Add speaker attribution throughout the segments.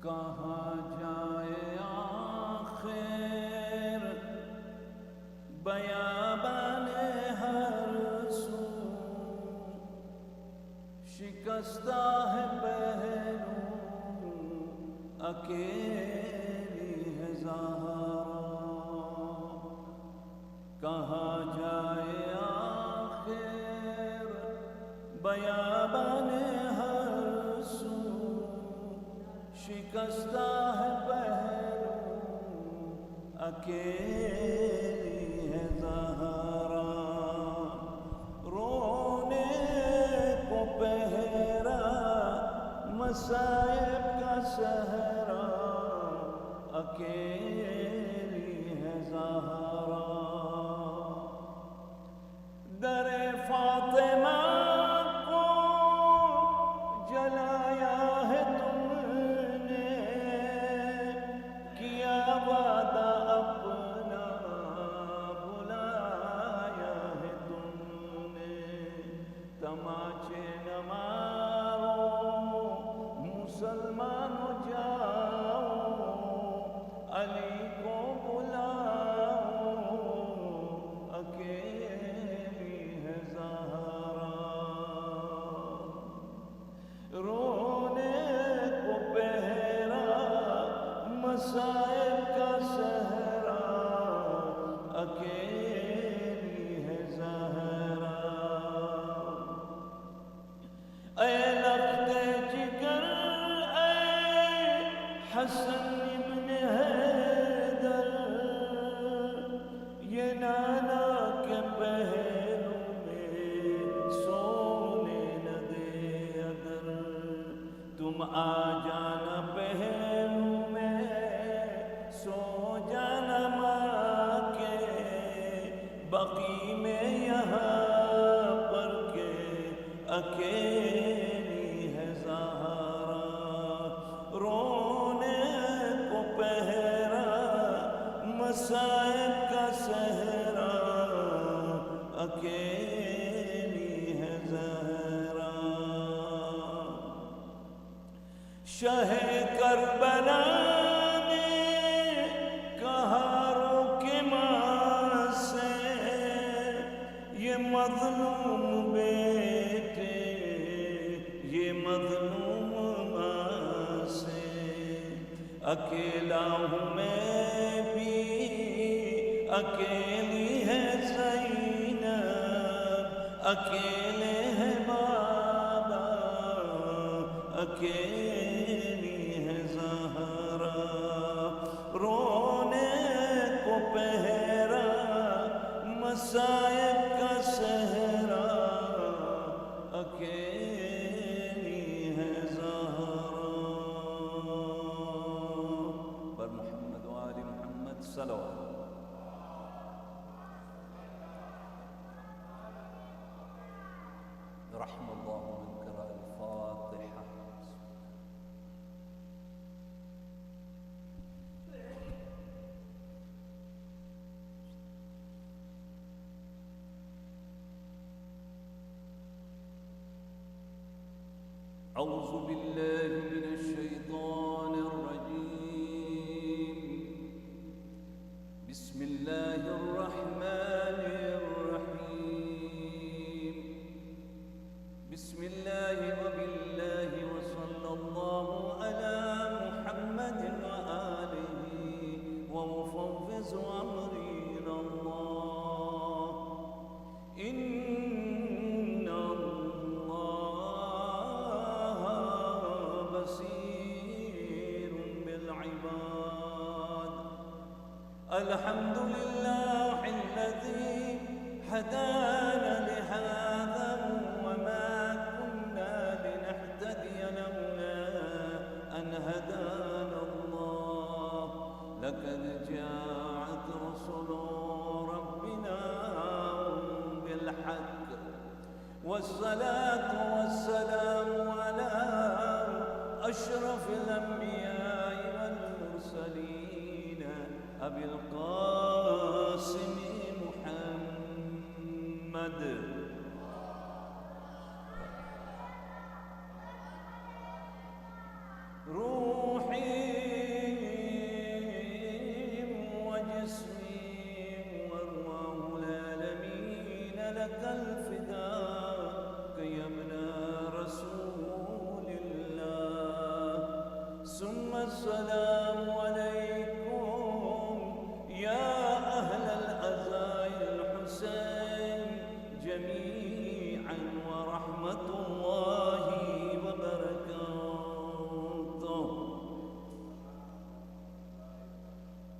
Speaker 1: کہاں جائے آخر بیابان ہر سو، شکستہ ہے پہلو اکیلی ہے زہرا، کہاں جائے آخر بیابان ہر سو، شکستہ ہے پہلو اکیلی ہے زہرا، رونے کو پہرا مصائب کا صحرا، اکیلی ہے زہرا، در فاطمہ کو جلایا ہے تم نے، کیا وعدہ اپنا بلایا ہے تم نے، تماچے نہ مارو مسلمانوں جاؤ، علی کو بلاؤ اکیلی ہے زہرا، رونے کو پہرا مصائب کا صحرا، اکیلی ہے زہرا، اے لخت جگر اے حسن ابن حیدر، یہ نانا کے پہلو میں سونے نہ دے اگر، تم آ جانا پہلو میں سو جانا ماں کے بقی میں یہاں پر کے اکیلی ہے زہرا، رونے کو پہرا مصائب کا صحرا، اکیلی ہے زہرا، شہ کربلا نے کہا رو کے ماں سے، یہ مظلوم بیٹے یہ مظلوم ماں سے، اکیلا ہوں میں بھی اکیلی ہے زینب، اکیلے ہے بابا اکیلی ہے زہرا، رونے کو پہرا مصائب کا صحرا، اکیلی ہے زہرا، پر محمد و آل محمد صلوات، رحم اللہ من قرأ الفاتحہ. أعوذ بالله من الشيطان الرجيم، بسم الله الرحمن الرحيم، بسم الله وبالله وصلى الله على محمد وآله ومفوض أمري إلى الله، إن الحمد لله الذي هدانا لهذا وما كنا لنهتدي لولا أن هدانا الله، لقد جاءت رسل ربنا بالحق، والصلاة والسلام على أشرف الأنبياء والمرسلين أبي القاسم محمد، روحي ثم السلام عليكم يا أهل العزاء الحسين جميعا ورحمة الله وبركاته.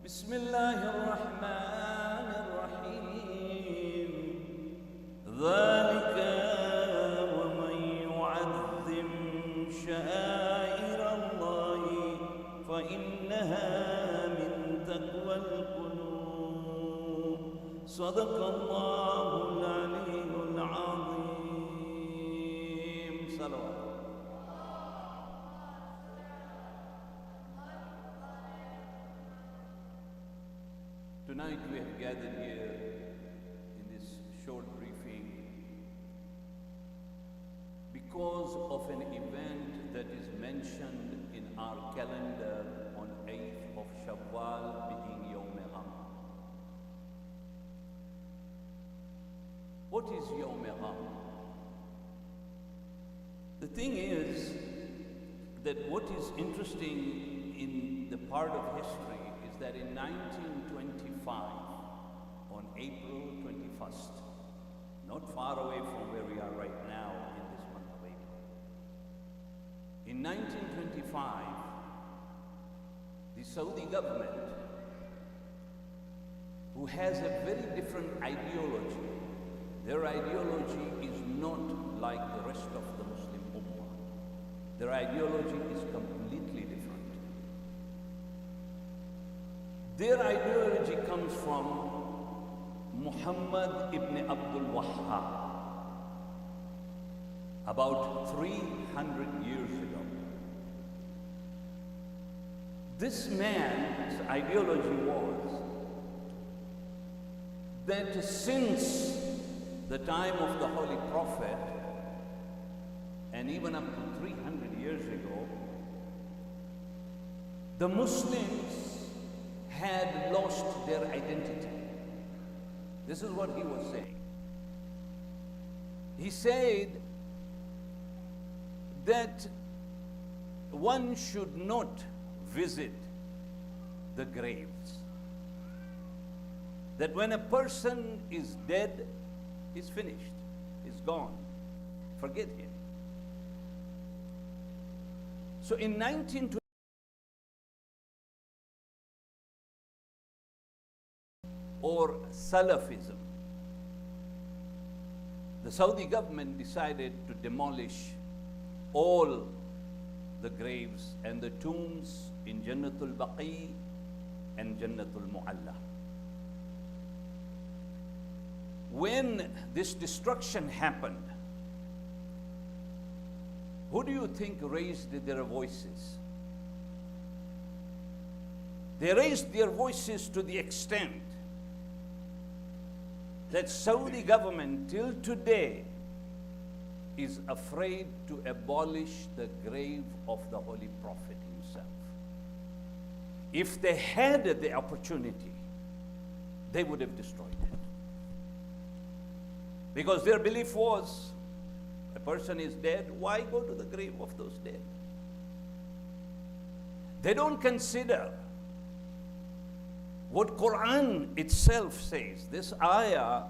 Speaker 1: بسم الله الرحمن الرحيم. ذلك ومن يعظم شعائر الله فإنها من تقوى القلوب. صدق الله العلي العظيم. صلوات. Tonight we have gathered here in this short briefing because of an event that is mentioned in our calendar on 8th of Shawwal, being Yawm-e-Gham. What is Yawm-e-Gham? The thing is that what is interesting in the part of history is that in 1925, on April 21st, not far away from where we are right now in this month of April, in 1925, the Saudi government, who has a very different ideology, their ideology is not like the rest of the Muslim Ummah. Their ideology is completely different. Their ideology comes from Muhammad ibn Abdul Wahhab, about 300 years ago. This man's ideology was that since the time of the Holy Prophet, and even up to 300 years ago, the Muslims had lost their identity. This is what he was saying. He said that one should not visit the graves. That when a person is dead, he's finished, he's gone. Forget him. So in 1920, or Salafism, the Saudi government decided to demolish all the graves and the tombs in Jannatul Baqi and Jannatul Mu'alla. When this destruction happened, who do you think raised their voices? They raised their voices to the extent that Saudi government till today is afraid to abolish the grave of the Holy Prophet himself. If they had the opportunity, they would have destroyed it. Because their belief was, a person is dead, why go to the grave of those dead? They don't consider what Quran itself says. This ayah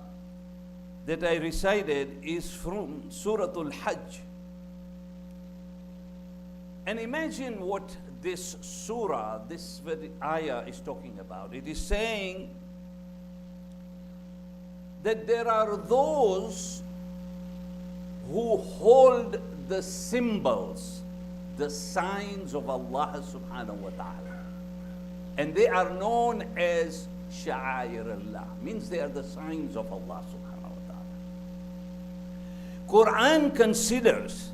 Speaker 1: that I recited is from Surah Al-Hajj. And imagine what this surah, this very ayah is talking about. It is saying that there are those who hold the symbols, the signs of Allah subhanahu wa ta'ala. And they are known as Sha'air Allah, means they are the signs of Allah subhanahu wa ta'ala. Quran considers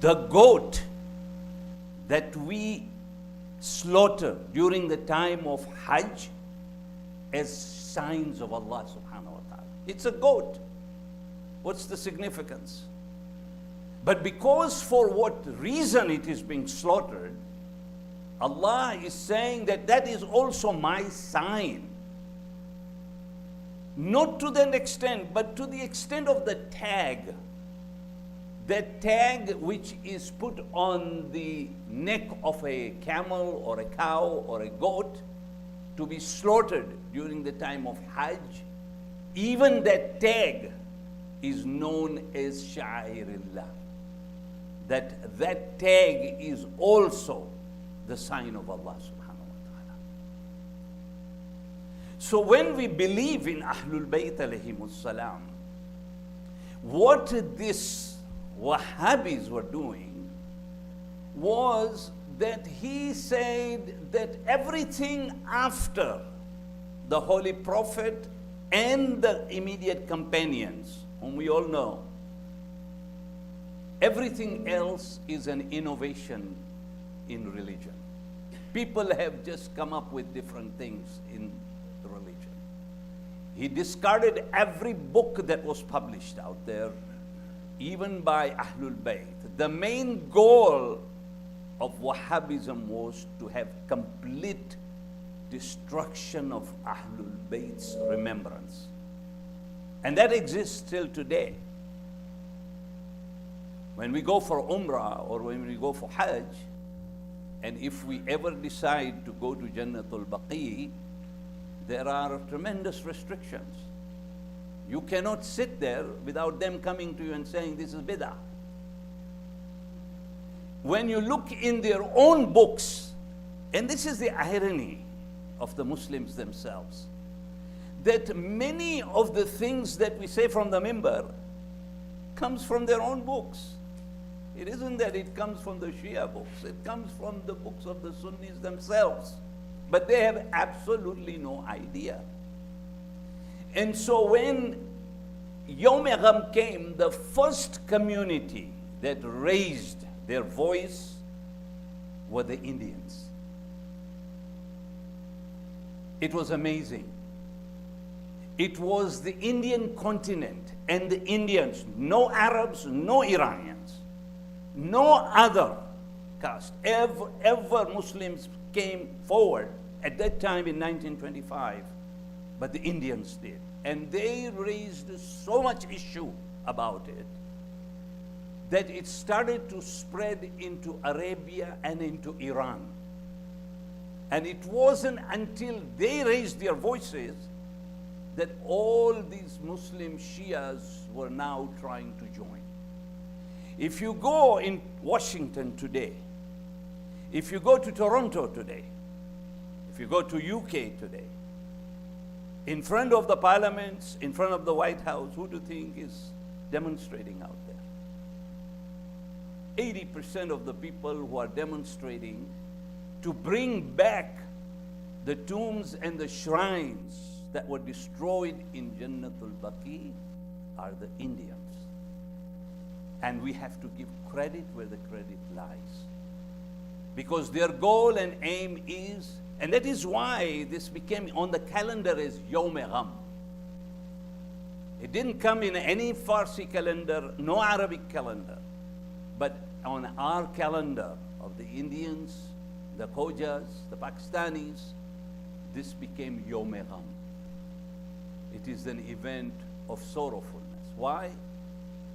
Speaker 1: the goat that we slaughter during the time of Hajj as signs of Allah subhanahu wa ta'ala. It's a goat. What's the significance? But because for what reason it is being slaughtered, Allah is saying that that is also my sign. Not to that extent, but to the extent of the tag. That tag which is put on the neck of a camel or a cow or a goat to be slaughtered during the time of Hajj, even that tag is known as Sha'airillah. That tag is also the sign of Allah subhanahu wa ta'ala. So when we believe in Ahlul Bayt alayhimus salam, what this Wahhabis were doing was that he said that everything after the Holy Prophet and the immediate companions, whom we all know, everything else is an innovation in religion. People have just come up with different things in religion. He discarded every book that was published out there, even by Ahlul Bayt. The main goal of Wahhabism was to have complete destruction of Ahlul Bayt's remembrance. And that exists till today. When we go for Umrah or when we go for Hajj, and if we ever decide to go to Jannatul Baqi, there are tremendous restrictions. You cannot sit there without them coming to you and saying, this is bid'ah. When you look in their own books, and this is the irony of the Muslims themselves, that many of the things that we say from the minbar comes from their own books. It isn't that it comes from the Shia books, it comes from the books of the Sunnis themselves. But they have absolutely no idea. And so when Yawm-e-Gham came, the first community that raised their voice were the Indians. It was amazing. It was the Indian continent and the Indians, no Arabs, no Iranians, no other caste. Ever Muslims came forward at that time in 1925, but the Indians did. And they raised so much issue about it that it started to spread into Arabia and into Iran. And it wasn't until they raised their voices that all these Muslim Shias were now trying to join. If you go in Washington today, if you go to Toronto today, if you go to UK today, in front of the parliaments, in front of the White House, who do you think is demonstrating out there? 80% of the people who are demonstrating to bring back the tombs and the shrines that were destroyed in Jannatul Baqi are the Indians. And we have to give credit where the credit lies. Because their goal and aim is, and that is why this became on the calendar as Yawm-e-Gham. It didn't come in any Farsi calendar, no Arabic calendar. But on our calendar of the Indians, the Khojas, the Pakistanis, this became Yawm-e-Gham. It is an event of sorrowfulness. Why?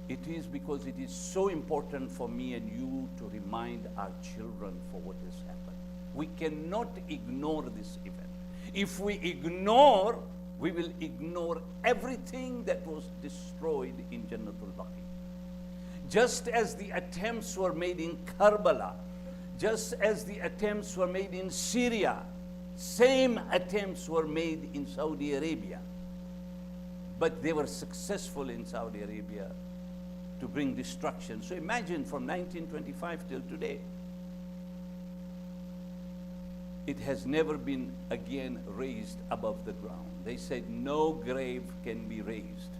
Speaker 1: It is because it is so important for me and you to remind our children for what has happened. We cannot ignore this event. If we ignore, we will ignore everything that was destroyed in Jannatul Baqi. Just as the attempts were made in Karbala, just as the attempts were made in Syria, same attempts were made in Saudi Arabia. But they were successful in Saudi Arabia to bring destruction. So imagine from 1925 till today, it has never been again raised above the ground. They said no grave can be raised.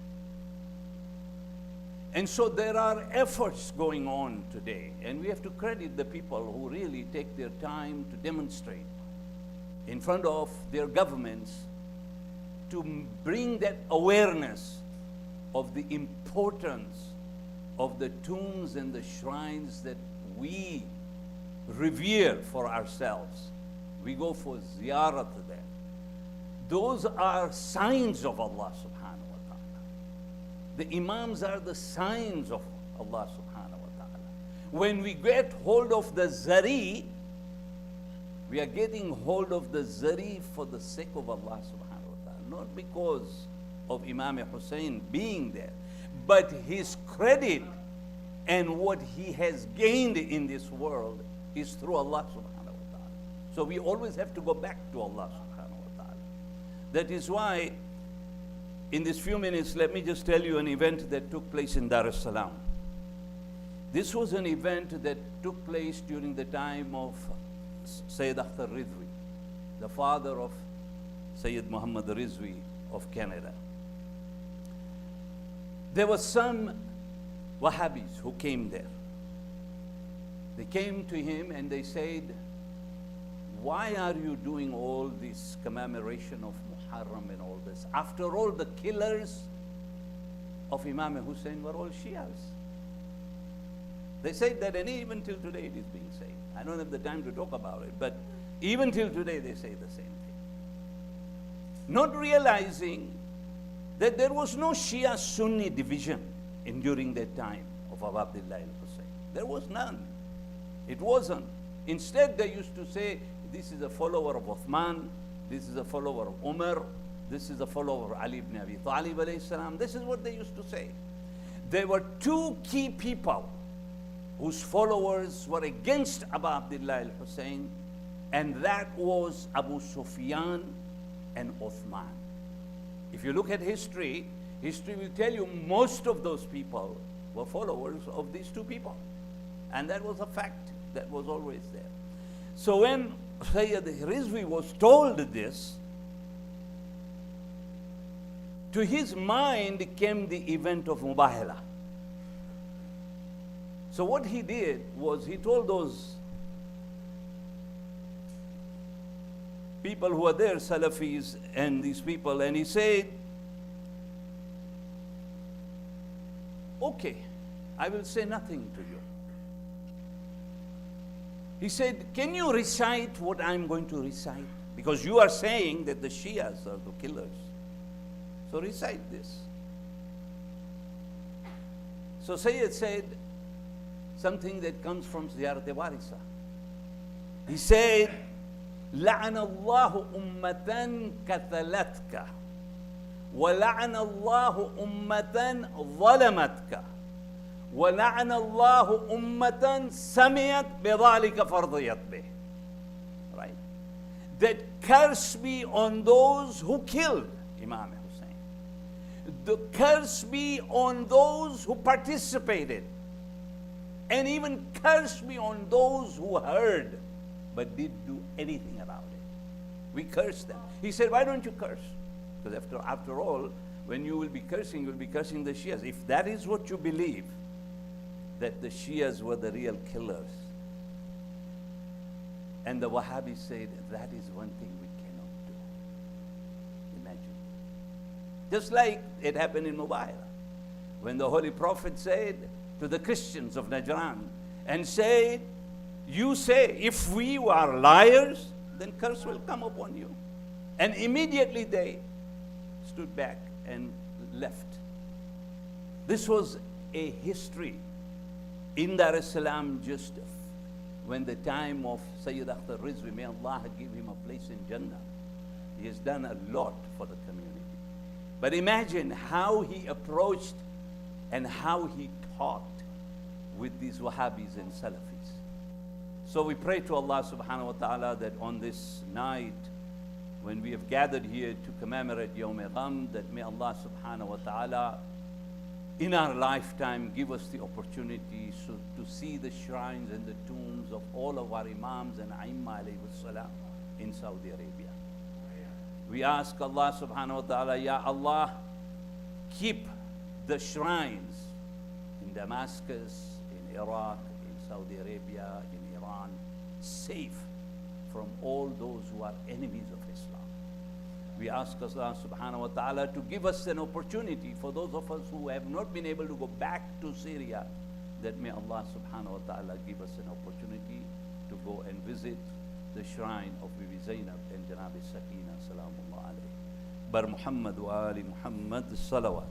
Speaker 1: And so there are efforts going on today, and we have to credit the people who really take their time to demonstrate in front of their governments to bring that awareness of the importance of the tombs and the shrines that we revere for ourselves. We go for ziyarah to them. Those are signs of Allah subhanahu wa ta'ala. The imams are the signs of Allah subhanahu when we get hold of the zari, we are getting hold of the zari for the sake of Allah subhanahu wa ta'ala, not because of Imam Hussein being there, but his credit and what he has gained in this world is through Allah subhanahu wa ta'ala. So we always have to go back to Allah subhanahu wa ta'ala. That is why, in these few minutes, let me just tell you an event that took place in Dar es Salaam. This was an event that took place during the time of Sayyid Akhtar Rizvi, the father of Sayyid Muhammad Rizvi of Canada. There were some Wahhabis who came there. They came to him and they said, why are you doing all this commemoration of Muharram and all this? After all, the killers of Imam Hussein were all Shias. They said that, and even till today it is being said. I don't have the time to talk about it, but even till today they say the same thing. Not realizing that there was no Shia-Sunni division during that time of Abu Abdullah al-Hussein. There was none. It wasn't. Instead, they used to say, this is a follower of Uthman, this is a follower of Umar, this is a follower of Ali ibn Abi Talib alayhi salam. This is what they used to say. There were two key people whose followers were against Abu Abdullah al-Hussein, and that was Abu Sufyan and Uthman. If you look at history, history will tell you most of those people were followers of these two people. And that was a fact that was always there. So when Sayyid Rizvi was told this, to his mind came the event of Mubahala. So what he did was he told those people who are there, Salafis and these people, and he said, okay, I will say nothing to you. He said, can you recite what I'm going to recite? Because you are saying that the Shias are the killers. So recite this. So Sayyid said something that comes from Ziyarat-e-Warisa. He said, لعن الله أمة كثلتك ولعن الله أمة ظلمتك ولعن الله أمة سميت بذلك فرضيت به. Right? That curse be on those who killed Imam Hussein. The curse be on those who participated. And even curse be on those who heard but didn't do anything about it. We curse them. He said, why don't you curse? Because after all, when you will be cursing the Shias. If that is what you believe, that the Shias were the real killers, and the Wahhabis said, that is one thing we cannot do. Imagine. Just like it happened in Mubarak, when the Holy Prophet said to the Christians of Najran, and said, you say, if we are liars, then curse will come upon you. And immediately they stood back and left. This was a history in Dar es Salaam, just when the time of Sayyid Akhtar Rizvi, may Allah give him a place in Jannah. He has done a lot for the community. But imagine how he approached and how he taught with these Wahhabis and Salafis. So we pray to Allah subhanahu wa ta'ala that on this night, when we have gathered here to commemorate Yawm-e-Gham, that may Allah subhanahu wa ta'ala in our lifetime give us the opportunity to see the shrines and the tombs of all of our Imams and Aimma alayhi salam in Saudi Arabia. We ask Allah subhanahu wa ta'ala, Ya Allah, keep the shrines in Damascus, in Iraq, in Saudi Arabia, in Iran, safe from all those who are enemies of Islam. We ask Allah subhanahu wa ta'ala to give us an opportunity for those of us who have not been able to go back to Syria, that may Allah subhanahu wa ta'ala give us an opportunity to go and visit the shrine of Bibi Zainab and Janab Sakina, salamullah alayhi. Bar Muhammad wa ali Muhammad, salawat.